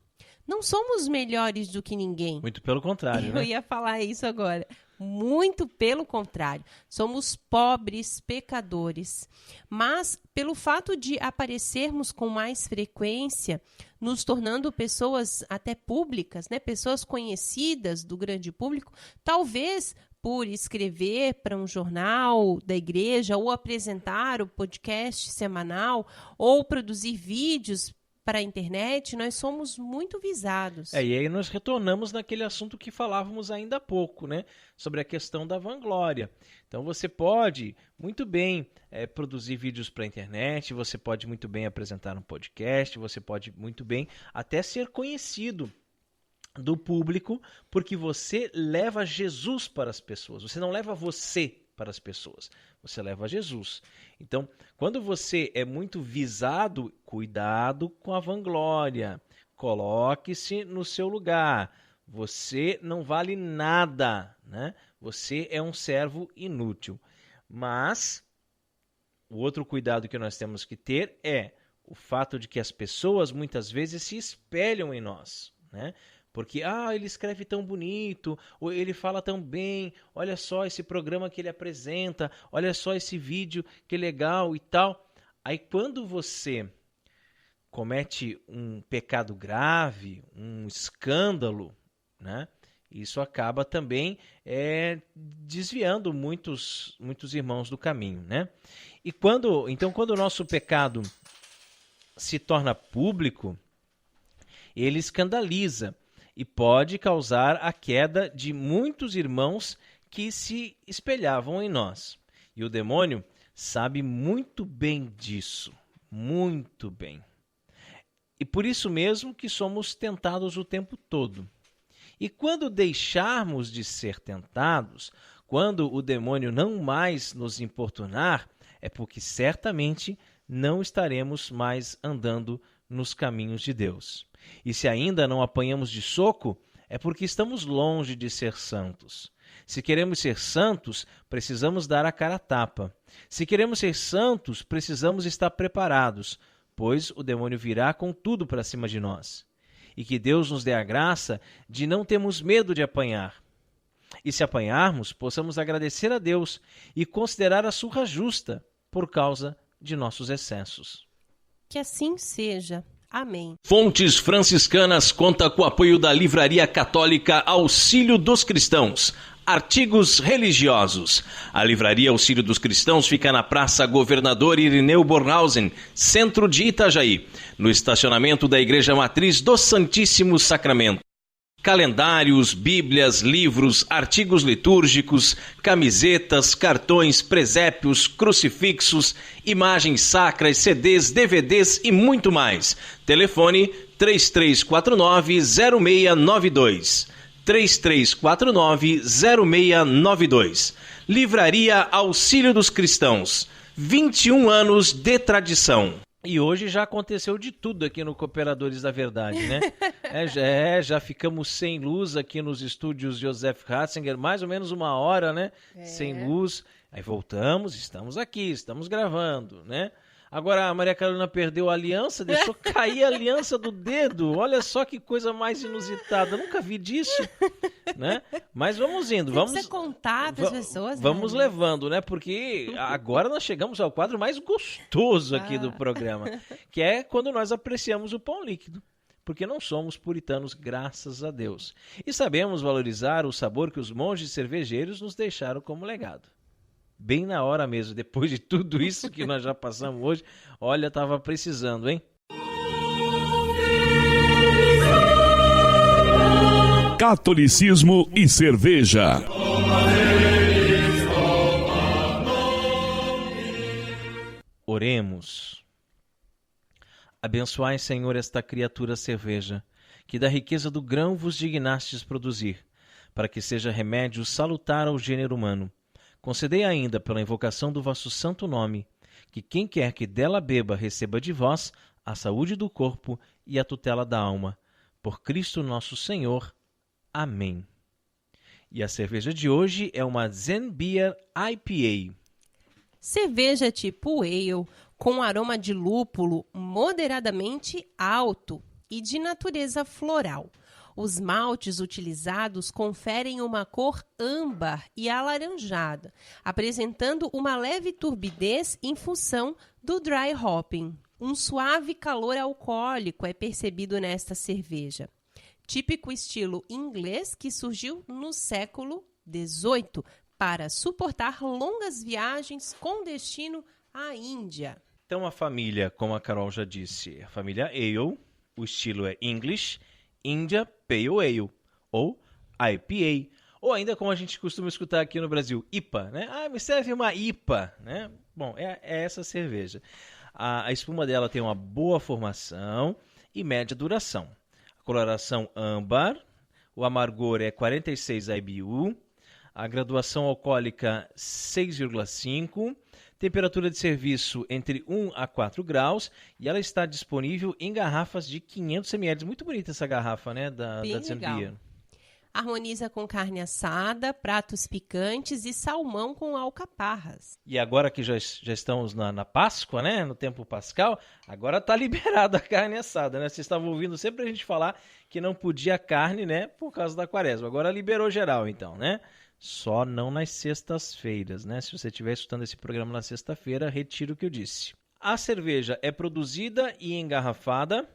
Não somos melhores do que ninguém. Muito pelo contrário, né? Eu ia falar isso agora. Muito pelo contrário, somos pobres pecadores, mas pelo fato de aparecermos com mais frequência, nos tornando pessoas até públicas, né, pessoas conhecidas do grande público, talvez por escrever para um jornal da igreja, ou apresentar o podcast semanal, ou produzir vídeos para a internet, nós somos muito visados. E aí nós retornamos naquele assunto que falávamos ainda há pouco, né? Sobre a questão da vanglória. Então você pode muito bem produzir vídeos para a internet, você pode muito bem apresentar um podcast, você pode muito bem até ser conhecido do público, porque você leva Jesus para as pessoas. Você não leva você para as pessoas, você leva Jesus. Então, quando você é muito visado, cuidado com a vanglória. Coloque-se no seu lugar. Você não vale nada, né? Você é um servo inútil. Mas o outro cuidado que nós temos que ter é o fato de que as pessoas muitas vezes se espelham em nós, né? Porque, ele escreve tão bonito, ou ele fala tão bem, olha só esse programa que ele apresenta, olha só esse vídeo, que legal e tal. Aí quando você comete um pecado grave, um escândalo, né? Isso acaba também desviando muitos irmãos do caminho, né? E quando o nosso pecado se torna público, ele escandaliza e pode causar a queda de muitos irmãos que se espelhavam em nós. E o demônio sabe muito bem disso, muito bem. E por isso mesmo que somos tentados o tempo todo. E quando deixarmos de ser tentados, quando o demônio não mais nos importunar, é porque certamente não estaremos mais andando nos caminhos de Deus. E se ainda não apanhamos de soco, é porque estamos longe de ser santos. Se queremos ser santos, precisamos dar a cara a tapa. Se queremos ser santos, precisamos estar preparados, pois o demônio virá com tudo para cima de nós. E que Deus nos dê a graça de não termos medo de apanhar. E se apanharmos, possamos agradecer a Deus e considerar a surra justa por causa de nossos excessos. Que assim seja. Amém. Fontes Franciscanas conta com o apoio da Livraria Católica Auxílio dos Cristãos. Artigos religiosos. A Livraria Auxílio dos Cristãos fica na Praça Governador Irineu Bornhausen, centro de Itajaí, no estacionamento da Igreja Matriz do Santíssimo Sacramento. Calendários, bíblias, livros, artigos litúrgicos, camisetas, cartões, presépios, crucifixos, imagens sacras, CDs, DVDs e muito mais. Telefone 3349-0692. 3349-0692. Livraria Auxílio dos Cristãos. 21 anos de tradição. E hoje já aconteceu de tudo aqui no Cooperadores da Verdade, né? Já ficamos sem luz aqui nos estúdios Joseph Ratzinger, mais ou menos uma hora, né? Sem luz. Aí voltamos, estamos aqui, estamos gravando, né? Agora a Maria Carolina perdeu a aliança, deixou cair a aliança do dedo. Olha só que coisa mais inusitada. Nunca vi disso, né? Mas vamos indo. Precisa contar para as pessoas. Vamos levando, né? Porque agora nós chegamos ao quadro mais gostoso aqui do programa, que é quando nós apreciamos o pão líquido. Porque não somos puritanos, graças a Deus. E sabemos valorizar o sabor que os monges cervejeiros nos deixaram como legado. Bem na hora mesmo, depois de tudo isso que nós já passamos hoje, olha, estava precisando, hein? Catolicismo e cerveja. Oremos. Abençoai, Senhor, esta criatura cerveja, que da riqueza do grão vos dignastes produzir, para que seja remédio salutar ao gênero humano. Concedei ainda, pela invocação do vosso santo nome, que quem quer que dela beba receba de vós a saúde do corpo e a tutela da alma. Por Cristo nosso Senhor. Amém. E a cerveja de hoje é uma Zen Beer IPA. Cerveja tipo ale, com aroma de lúpulo moderadamente alto e de natureza floral. Os maltes utilizados conferem uma cor âmbar e alaranjada, apresentando uma leve turbidez em função do dry hopping. Um suave calor alcoólico é percebido nesta cerveja, típico estilo inglês que surgiu no século XVIII para suportar longas viagens com destino à Índia. Então a família, como a Carol já disse, a família Ale, o estilo é English, India Pale Ale, ou IPA, ou ainda como a gente costuma escutar aqui no Brasil, IPA, né? Me serve uma IPA, né? Bom, é essa cerveja. A espuma dela tem uma boa formação e média duração. A coloração âmbar, o amargor é 46 IBU, a graduação alcoólica 6,5, temperatura de serviço entre 1 a 4 graus e ela está disponível em garrafas de 500 ml. Muito bonita essa garrafa, né, da Zenbia. Harmoniza com carne assada, pratos picantes e salmão com alcaparras. E agora que já estamos na Páscoa, né, no tempo pascal, agora está liberada a carne assada, né? Vocês estavam ouvindo sempre a gente falar que não podia carne, né, por causa da quaresma. Agora liberou geral, então, né? Só não nas sextas-feiras, né? Se você estiver escutando esse programa na sexta-feira, retiro o que eu disse. A cerveja é produzida e engarrafada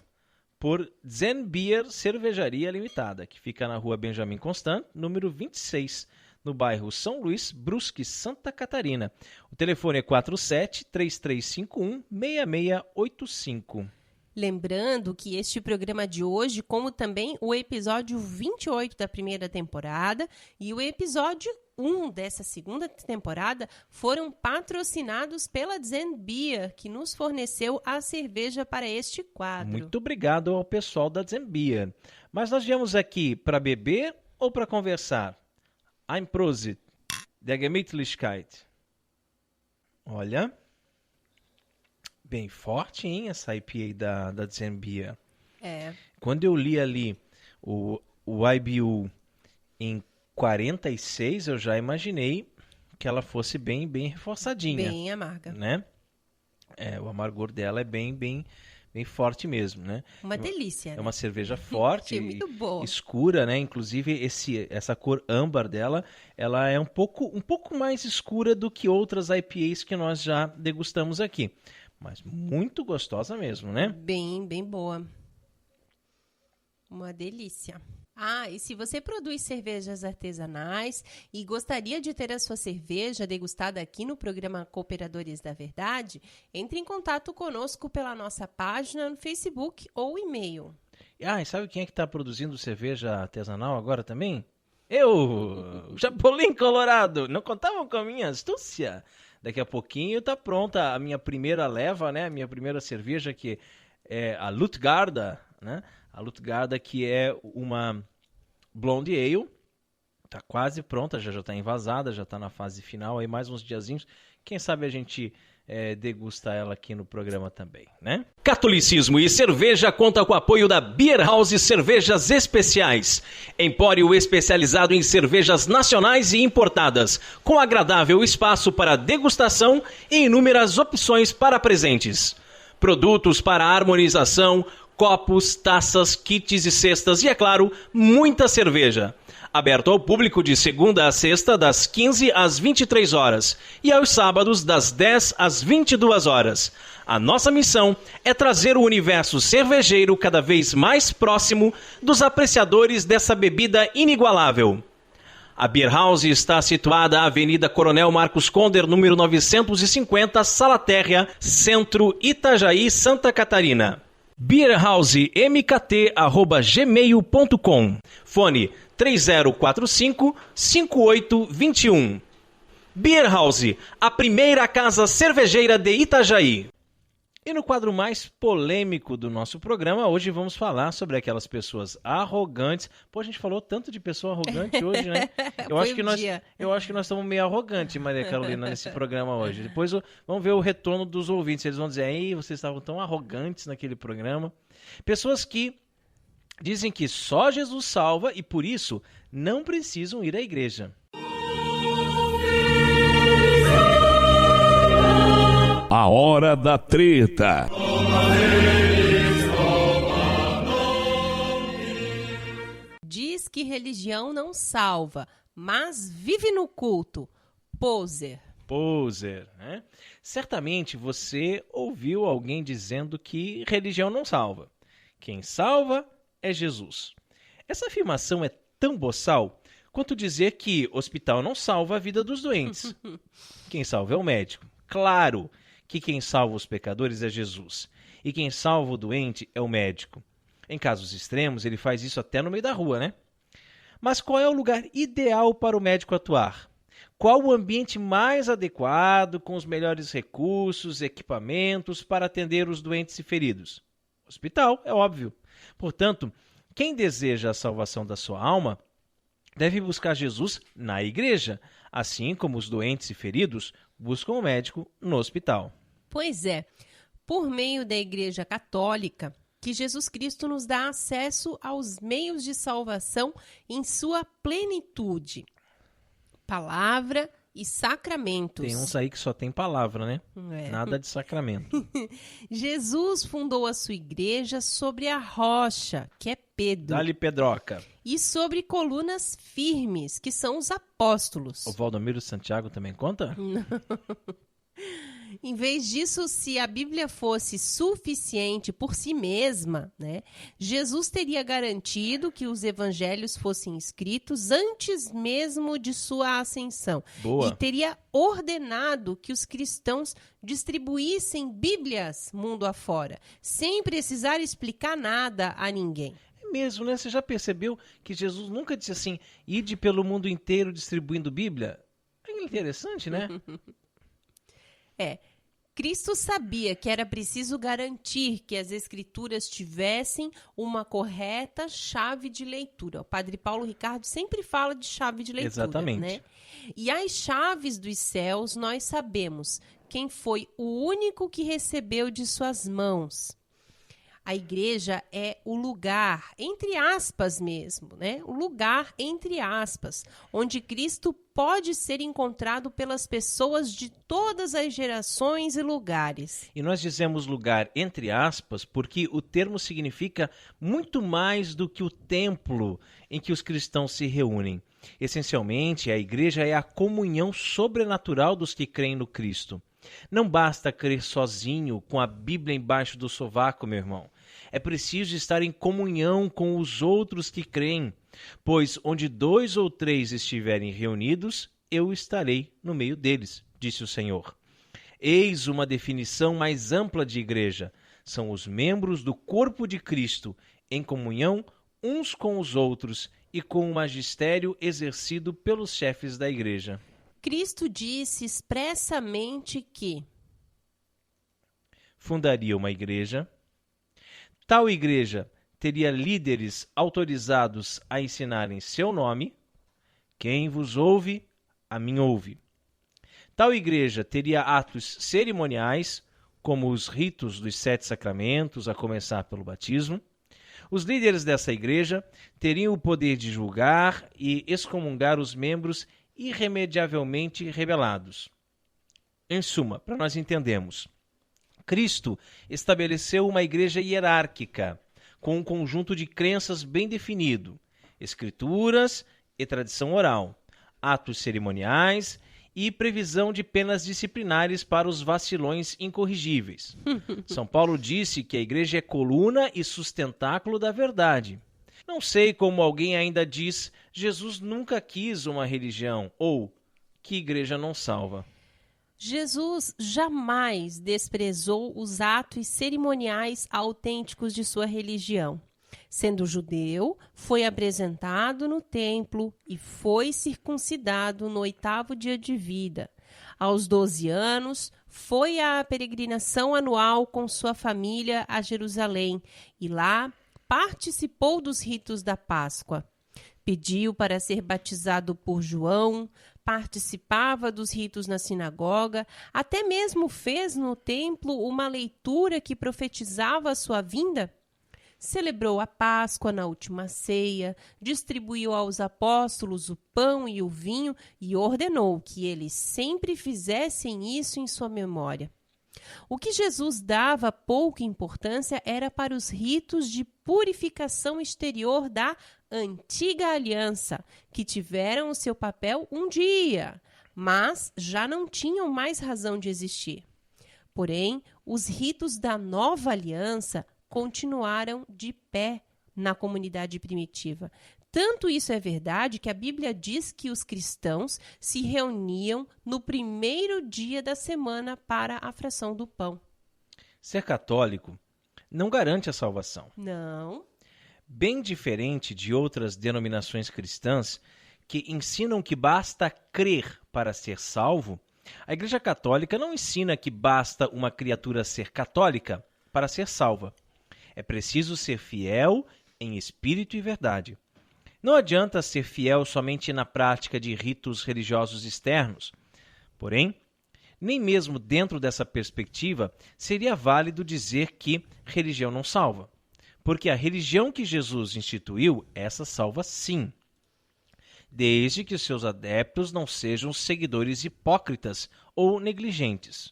por Zenbier Cervejaria Limitada, que fica na rua Benjamin Constant, número 26, no bairro São Luís, Brusque, Santa Catarina. O telefone é 47-3351-6685. Lembrando que este programa de hoje, como também o episódio 28 da primeira temporada e o episódio 1 dessa segunda temporada, foram patrocinados pela Zenbia, que nos forneceu a cerveja para este quadro. Muito obrigado ao pessoal da Zenbia. Mas nós viemos aqui para beber ou para conversar? Ein Prosit, der Gemütlichkeit. Olha, bem forte, hein, essa IPA da Zenbia. É. Quando eu li ali o IBU em 46, eu já imaginei que ela fosse bem reforçadinha. Bem amarga. Né? O amargor dela é bem forte mesmo, né? Uma delícia, É né? uma cerveja forte, muito boa. escura, né? Inclusive essa cor âmbar dela, ela é um pouco mais escura do que outras IPAs que nós já degustamos aqui. Mas muito gostosa mesmo, né? Bem boa. Uma delícia. Ah, e se você produz cervejas artesanais e gostaria de ter a sua cerveja degustada aqui no programa Cooperadores da Verdade, entre em contato conosco pela nossa página no Facebook ou e-mail. Ah, e sabe quem é que está produzindo cerveja artesanal agora também? Eu, Chapolin Colorado. Não contavam com a minha astúcia? Daqui a pouquinho está pronta a minha primeira leva, né? A minha primeira cerveja, que é a Lutgarda, né? A Lutgarda, que é uma Blonde Ale, tá quase pronta, já está envasada, já está na fase final, aí mais uns diazinhos, quem sabe a gente degusta ela aqui no programa também, né? Catolicismo e cerveja conta com o apoio da Beer House Cervejas Especiais, empório especializado em cervejas nacionais e importadas, com agradável espaço para degustação e inúmeras opções para presentes. Produtos para harmonização, copos, taças, kits e cestas e, é claro, muita cerveja. Aberto ao público de segunda a sexta, das 15 às 23 horas e aos sábados, das 10 às 22 horas. A nossa missão é trazer o universo cervejeiro cada vez mais próximo dos apreciadores dessa bebida inigualável. A Beer House está situada na Avenida Coronel Marcos Conder, número 950, Sala Térrea, Centro, Itajaí, Santa Catarina. beerhousemkt@gmail.com. Fone 3045-5821. Beer House, a primeira casa cervejeira de Itajaí. E no quadro mais polêmico do nosso programa, hoje vamos falar sobre aquelas pessoas arrogantes. Pô, a gente falou tanto de pessoa arrogante hoje, né? Eu acho que nós estamos meio arrogantes, Maria Carolina, nesse programa hoje. Depois vamos ver o retorno dos ouvintes. Eles vão dizer, aí vocês estavam tão arrogantes naquele programa. Pessoas que dizem que só Jesus salva e por isso não precisam ir à igreja. A hora da treta. Diz que religião não salva, mas vive no culto. Poser. Poser, né? Certamente você ouviu alguém dizendo que religião não salva. Quem salva é Jesus. Essa afirmação é tão boçal quanto dizer que hospital não salva a vida dos doentes. Quem salva é o médico. Claro que quem salva os pecadores é Jesus. E quem salva o doente é o médico. Em casos extremos, ele faz isso até no meio da rua, né? Mas qual é o lugar ideal para o médico atuar? Qual o ambiente mais adequado, com os melhores recursos, equipamentos para atender os doentes e feridos? Hospital, é óbvio. Portanto, Quem deseja a salvação da sua alma deve buscar Jesus na igreja, assim como os doentes e feridos buscam o médico no hospital. Pois é, por meio da Igreja Católica, que Jesus Cristo nos dá acesso aos meios de salvação em sua plenitude. Palavra e sacramentos. Tem uns aí que só tem palavra, né? Nada de sacramento. Jesus fundou a sua igreja sobre a rocha, que é Pedro. Dá-lhe pedroca. E sobre colunas firmes, que são os apóstolos. O Valdomiro Santiago também conta? Em vez disso, se a Bíblia fosse suficiente por si mesma, né, Jesus teria garantido que os evangelhos fossem escritos antes mesmo de sua ascensão. Boa. E teria ordenado que os cristãos distribuíssem Bíblias mundo afora, sem precisar explicar nada a ninguém. É mesmo, né? Você já percebeu que Jesus nunca disse assim, ide pelo mundo inteiro distribuindo Bíblia? É interessante, né? Cristo sabia que era preciso garantir que as Escrituras tivessem uma correta chave de leitura. O Padre Paulo Ricardo sempre fala de chave de leitura. Exatamente. Né? E as chaves dos céus, nós sabemos quem foi o único que recebeu de suas mãos. A igreja é o lugar, entre aspas mesmo, né? O lugar, entre aspas, onde Cristo pode ser encontrado pelas pessoas de todas as gerações e lugares. E nós dizemos lugar entre aspas porque o termo significa muito mais do que o templo em que os cristãos se reúnem. Essencialmente, a igreja é a comunhão sobrenatural dos que creem no Cristo. Não basta crer sozinho com a Bíblia embaixo do sovaco, meu irmão. É preciso estar em comunhão com os outros que creem, pois onde 2 ou 3 estiverem reunidos, eu estarei no meio deles, disse o Senhor. Eis uma definição mais ampla de igreja. São os membros do corpo de Cristo, em comunhão uns com os outros e com o magistério exercido pelos chefes da igreja. Cristo disse expressamente que fundaria uma igreja. Tal igreja teria líderes autorizados a ensinarem seu nome. Quem vos ouve, a mim ouve. Tal igreja teria atos cerimoniais, como os ritos dos 7 sacramentos, a começar pelo batismo. Os líderes dessa igreja teriam o poder de julgar e excomungar os membros irremediavelmente rebelados. Em suma, para nós entendermos, Cristo estabeleceu uma igreja hierárquica, com um conjunto de crenças bem definido, escrituras e tradição oral, atos cerimoniais e previsão de penas disciplinares para os vacilões incorrigíveis. São Paulo disse que a igreja é coluna e sustentáculo da verdade. Não sei como alguém ainda diz, Jesus nunca quis uma religião, ou que igreja não salva. Jesus jamais desprezou os atos cerimoniais autênticos de sua religião. Sendo judeu, foi apresentado no templo e foi circuncidado no 8º dia de vida. Aos 12 anos, foi à peregrinação anual com sua família a Jerusalém e lá participou dos ritos da Páscoa. Pediu para ser batizado por João, participava dos ritos na sinagoga, até mesmo fez no templo uma leitura que profetizava a sua vinda. Celebrou a Páscoa na última ceia, distribuiu aos apóstolos o pão e o vinho e ordenou que eles sempre fizessem isso em sua memória. O que Jesus dava pouca importância era para os ritos de purificação exterior da antiga aliança, que tiveram o seu papel um dia, mas já não tinham mais razão de existir. Porém, os ritos da nova aliança continuaram de pé na comunidade primitiva. Tanto isso é verdade que a Bíblia diz que os cristãos se reuniam no primeiro dia da semana para a fração do pão. Ser católico não garante a salvação. Não. Bem diferente de outras denominações cristãs que ensinam que basta crer para ser salvo, a Igreja Católica não ensina que basta uma criatura ser católica para ser salva. É preciso ser fiel, em espírito e verdade. Não adianta ser fiel somente na prática de ritos religiosos externos. Porém, nem mesmo dentro dessa perspectiva seria válido dizer que religião não salva. Porque a religião que Jesus instituiu, essa salva sim. Desde que seus adeptos não sejam seguidores hipócritas ou negligentes.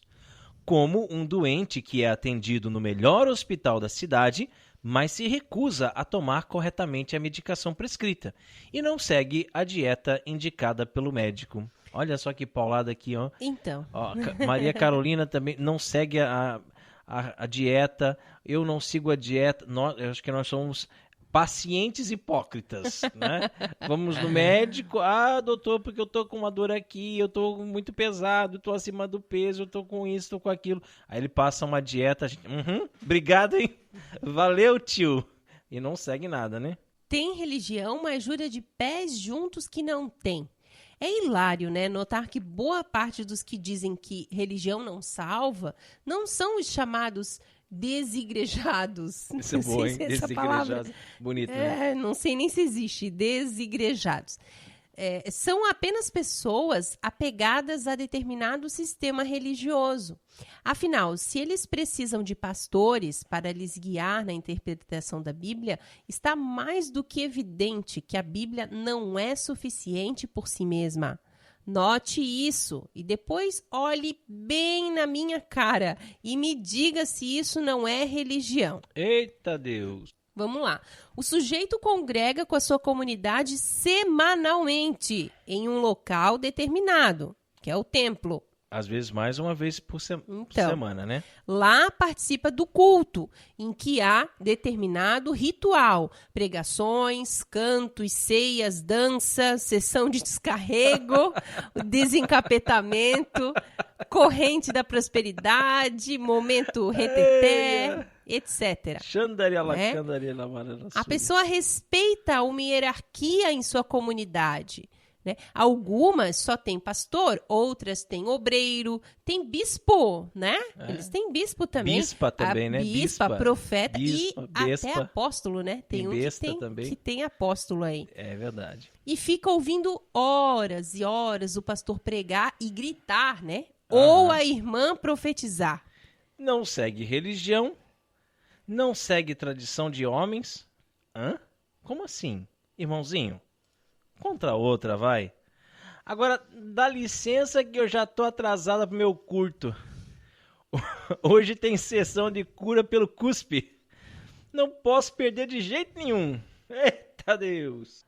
Como um doente que é atendido no melhor hospital da cidade, mas se recusa a tomar corretamente a medicação prescrita e não segue a dieta indicada pelo médico. Olha só que paulada aqui, ó. Então. Ó, Maria Carolina também não segue a dieta, eu não sigo a dieta. Eu acho que nós somos pacientes hipócritas, né? Vamos no médico, doutor, porque eu tô com uma dor aqui, eu tô muito pesado, tô acima do peso, eu tô com isso, tô com aquilo. Aí ele passa uma dieta, a gente, obrigado, hein? Valeu, tio. E não segue nada, né? Tem religião, mas jura de pés juntos que não tem. É hilário, né, notar que boa parte dos que dizem que religião não salva não são os chamados desigrejados. Isso é boa, hein? Desigrejados. Bonito, né? Não sei nem se existe. Desigrejados. São apenas pessoas apegadas a determinado sistema religioso. Afinal, se eles precisam de pastores para lhes guiar na interpretação da Bíblia, está mais do que evidente que a Bíblia não é suficiente por si mesma. Note isso e depois olhe bem na minha cara e me diga se isso não é religião. Eita Deus! Vamos lá. O sujeito congrega com a sua comunidade semanalmente em um local determinado, que é o templo. Às vezes mais uma vez por semana, né? Lá participa do culto, em que há determinado ritual. Pregações, cantos, ceias, dança, sessão de descarrego, desencapetamento, corrente da prosperidade, momento reteté, etc. A pessoa respeita uma hierarquia em sua comunidade. Né? Algumas só tem pastor, outras tem obreiro, tem bispo, né? Eles têm bispo também. Bispa também, né? Bispa, profeta bispa, e até apóstolo, né? Tem um que tem apóstolo aí. É verdade. E fica ouvindo horas e horas o pastor pregar e gritar, né? Ou a irmã profetizar. Não segue religião, não segue tradição de homens. Como assim, irmãozinho? Contra outra, vai. Agora, dá licença que eu já tô atrasada pro meu culto. Hoje tem sessão de cura pelo cuspe. Não posso perder de jeito nenhum. Eita Deus!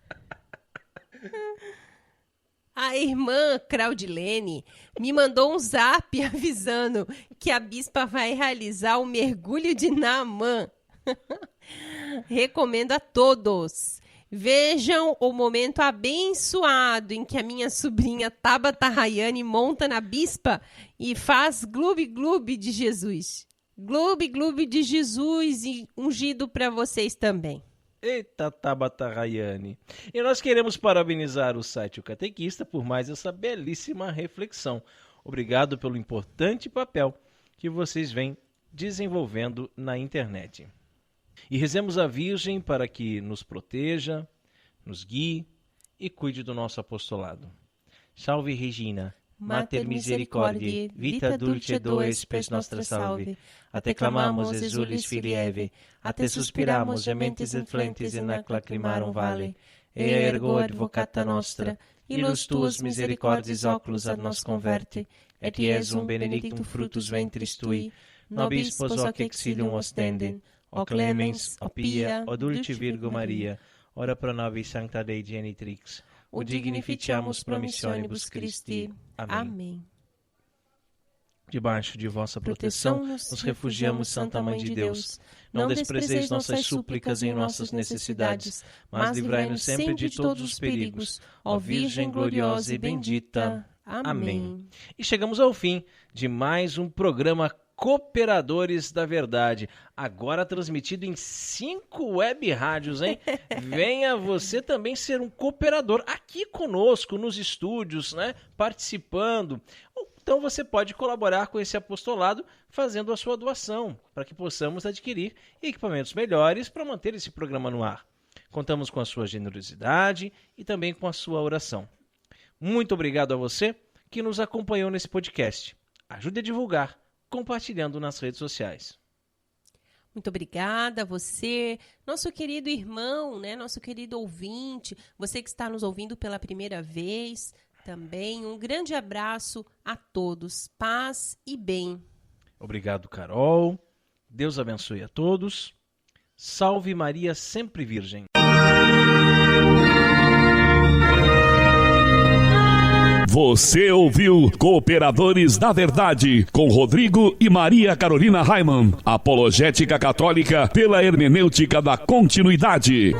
A irmã Claudilene me mandou um zap avisando que a bispa vai realizar o mergulho de Naamã. Recomendo a todos. Vejam o momento abençoado em que a minha sobrinha Tabata Rayane monta na bispa e faz gloob-gloob de Jesus. Gloob-gloob de Jesus ungido para vocês também. Eita, Tabata Rayane. E nós queremos parabenizar o site O Catequista por mais essa belíssima reflexão. Obrigado pelo importante papel que vocês vêm desenvolvendo na internet. E rezemos a Virgem para que nos proteja, nos guie e cuide do nosso apostolado. Salve Regina, Mater Misericordiae, vita dulcedo espes nostra salve. A te clamamos, exulis filii Eve, a te suspiramos, gementes et flentes in ac lacrimarum vale. Ea ergo advocata nostra, illos tuos misericordiis oculos ad nos converte, et Iesum benedictum fructus ventris tui, nobis pos hoc exilium ostende. O clemens, o pia, o dulce Virgo Maria, ora pro nobis sancta Dei genitrix, o dignificiamus promissionibus Christi. Amém. Debaixo de vossa proteção, nos refugiamos, Santa Mãe de Deus. Não desprezeis nossas súplicas em nossas necessidades, mas livrai-nos sempre de todos os perigos. Ó Virgem gloriosa e bendita. Amém. E chegamos ao fim de mais um programa Cooperadores da Verdade, agora transmitido em 5 web rádios, hein? Venha você também ser um cooperador aqui conosco nos estúdios, né? Participando. Então você pode colaborar com esse apostolado fazendo a sua doação, para que possamos adquirir equipamentos melhores para manter esse programa no ar. Contamos com a sua generosidade e também com a sua oração. Muito obrigado a você que nos acompanhou nesse podcast. Ajude a divulgar, compartilhando nas redes sociais. Muito obrigada a você, nosso querido irmão, né? Nosso querido ouvinte, você que está nos ouvindo pela primeira vez. Também um grande abraço a todos. Paz e bem. Obrigado, Carol. Deus abençoe a todos. Salve Maria, sempre Virgem. Você ouviu Cooperadores da Verdade, com Rodrigo e Maria Carolina Raimann, apologética católica pela hermenêutica da continuidade.